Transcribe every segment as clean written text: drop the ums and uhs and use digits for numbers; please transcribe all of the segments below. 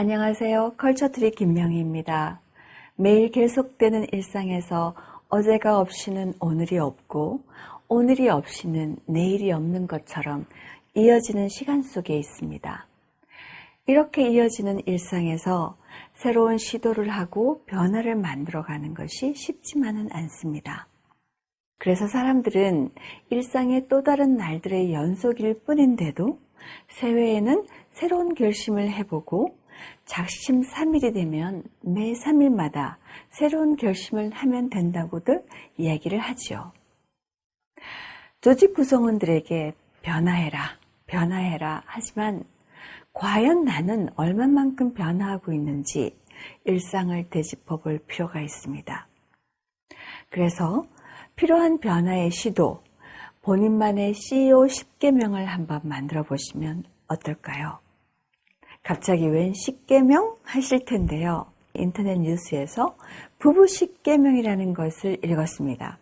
안녕하세요. 컬처트리 김명희입니다. 매일 계속되는 일상에서 어제가 없이는 오늘이 없고 오늘이 없이는 내일이 없는 것처럼 이어지는 시간 속에 있습니다. 이렇게 이어지는 일상에서 새로운 시도를 하고 변화를 만들어가는 것이 쉽지만은 않습니다. 그래서 사람들은 일상의 또 다른 날들의 연속일 뿐인데도 새해에는 새로운 결심을 해보고 작심삼일이 되면 매 3일마다 새로운 결심을 하면 된다고들 이야기를 하지요. 조직 구성원들에게 변화해라 하지만 과연 나는 얼마만큼 변화하고 있는지 일상을 되짚어 볼 필요가 있습니다. 그래서 필요한 변화의 시도, 본인만의 CEO 10계명을 한번 만들어 보시면 어떨까요? 갑자기 웬 10계명 하실 텐데요. 인터넷 뉴스에서 부부 10계명이라는 것을 읽었습니다.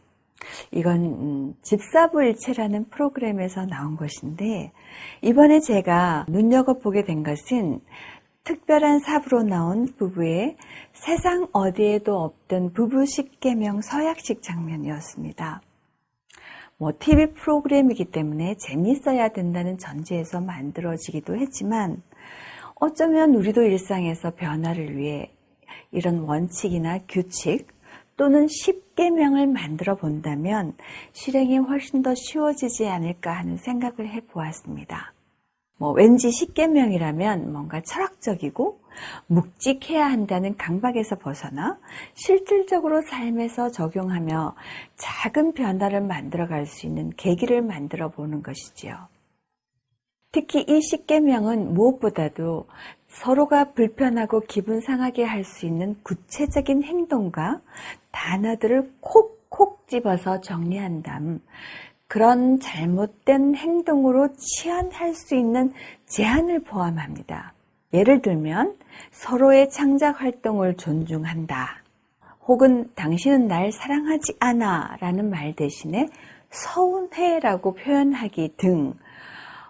이건 집사부일체라는 프로그램에서 나온 것인데 이번에 제가 눈여겨보게 된 것은 특별한 사부로 나온 부부의 세상 어디에도 없던 부부 10계명 서약식 장면이었습니다. TV 프로그램이기 때문에 재미있어야 된다는 전제에서 만들어지기도 했지만 어쩌면 우리도 일상에서 변화를 위해 이런 원칙이나 규칙 또는 10계명을 만들어 본다면 실행이 훨씬 더 쉬워지지 않을까 하는 생각을 해보았습니다. 왠지 10계명이라면 뭔가 철학적이고 묵직해야 한다는 강박에서 벗어나 실질적으로 삶에서 적용하며 작은 변화를 만들어갈 수 있는 계기를 만들어 보는 것이지요. 특히 이 10계명은 무엇보다도 서로가 불편하고 기분 상하게 할 수 있는 구체적인 행동과 단어들을 콕콕 집어서 정리한 다음 그런 잘못된 행동으로 치환할 수 있는 제한을 포함합니다. 예를 들면 서로의 창작 활동을 존중한다. 혹은 당신은 날 사랑하지 않아 라는 말 대신에 서운해라고 표현하기 등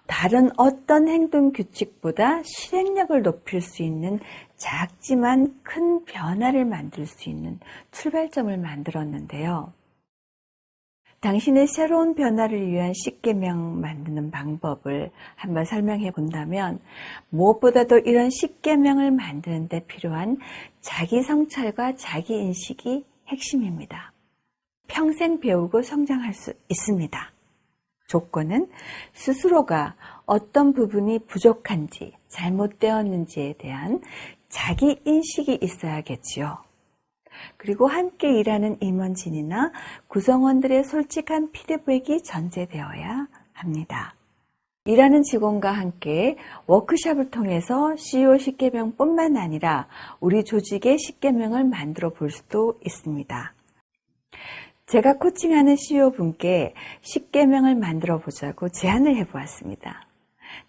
다른 어떤 행동 규칙보다 실행력을 높일 수 있는 작지만 큰 변화를 만들 수 있는 출발점을 만들었는데요. 당신의 새로운 변화를 위한 10계명 만드는 방법을 한번 설명해 본다면 무엇보다도 이런 10계명을 만드는 데 필요한 자기 성찰과 자기 인식이 핵심입니다. 평생 배우고 성장할 수 있습니다. 조건은 스스로가 어떤 부분이 부족한지 잘못되었는지에 대한 자기 인식이 있어야겠지요. 그리고 함께 일하는 임원진이나 구성원들의 솔직한 피드백이 전제되어야 합니다. 일하는 직원과 함께 워크숍을 통해서 CEO 10계명뿐만 아니라 우리 조직의 10계명을 만들어 볼 수도 있습니다. 제가 코칭하는 CEO분께 10계명을 만들어 보자고 제안을 해보았습니다.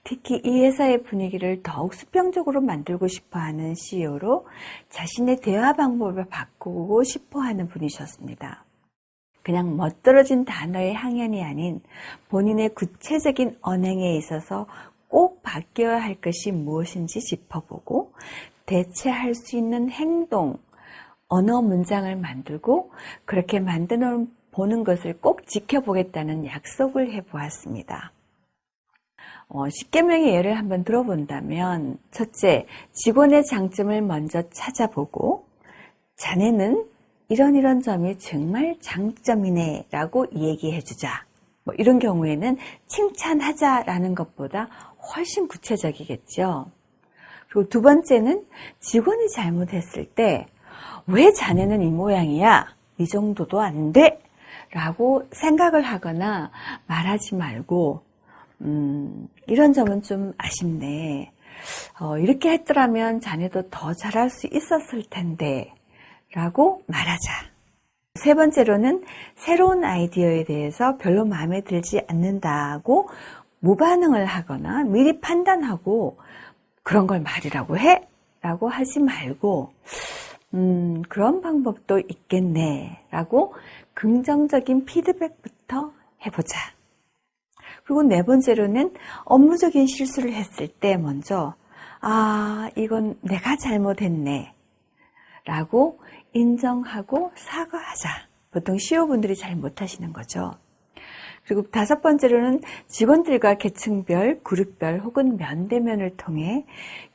특히 이 회사의 분위기를 더욱 수평적으로 만들고 싶어하는 CEO로 자신의 대화 방법을 바꾸고 싶어하는 분이셨습니다. 그냥 멋들어진 단어의 향연이 아닌 본인의 구체적인 언행에 있어서 꼭 바뀌어야 할 것이 무엇인지 짚어보고 대체할 수 있는 행동, 언어 문장을 만들고 그렇게 만들어 보는 것을 꼭 지켜보겠다는 약속을 해보았습니다. 10계명의 예를 한번 들어본다면 첫째, 직원의 장점을 먼저 찾아보고 자네는 이런 점이 정말 장점이네 라고 얘기해주자. 이런 경우에는 칭찬하자라는 것보다 훨씬 구체적이겠죠. 그리고 두 번째는 직원이 잘못했을 때 왜 자네는 이 모양이야? 이 정도도 안 돼? 라고 생각을 하거나 말하지 말고 이런 점은 좀 아쉽네. 이렇게 했더라면 자네도 더 잘할 수 있었을 텐데 라고 말하자. 세 번째로는 새로운 아이디어에 대해서 별로 마음에 들지 않는다고 무반응을 하거나 미리 판단하고 그런 걸 말이라고 해? 라고 하지 말고 그런 방법도 있겠네 라고 긍정적인 피드백부터 해보자. 그리고 네 번째로는 업무적인 실수를 했을 때 먼저 아, 이건 내가 잘못했네 라고 인정하고 사과하자. 보통 CEO분들이 잘 못하시는 거죠. 그리고 5번째로는 직원들과 계층별, 그룹별 혹은 면대면을 통해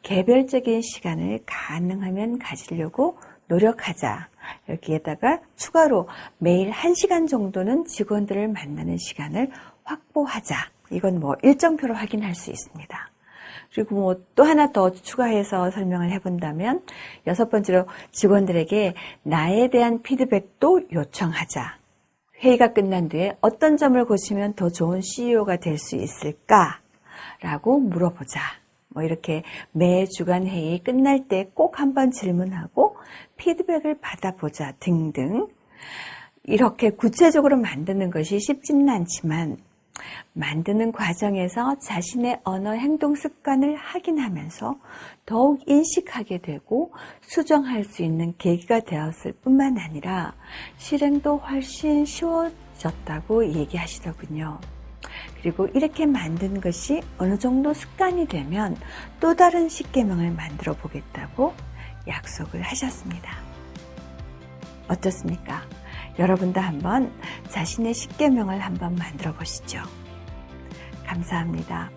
개별적인 시간을 가능하면 가지려고 노력하자. 여기에다가 추가로 매일 1시간 정도는 직원들을 만나는 시간을 확보하자. 이건 일정표로 확인할 수 있습니다. 그리고 또 하나 더 추가해서 설명을 해본다면 6번째로 직원들에게 나에 대한 피드백도 요청하자. 회의가 끝난 뒤에 어떤 점을 고치면 더 좋은 CEO가 될 수 있을까? 라고 물어보자. 이렇게 매 주간 회의 끝날 때 꼭 한번 질문하고 피드백을 받아보자 등등. 이렇게 구체적으로 만드는 것이 쉽지는 않지만 만드는 과정에서 자신의 언어 행동 습관을 확인하면서 더욱 인식하게 되고 수정할 수 있는 계기가 되었을 뿐만 아니라 실행도 훨씬 쉬워졌다고 얘기하시더군요. 그리고 이렇게 만든 것이 어느 정도 습관이 되면 또 다른 10계명을 만들어 보겠다고 약속을 하셨습니다. 어떻습니까? 여러분도 한번 자신의 10계명을 한번 만들어 보시죠. 감사합니다.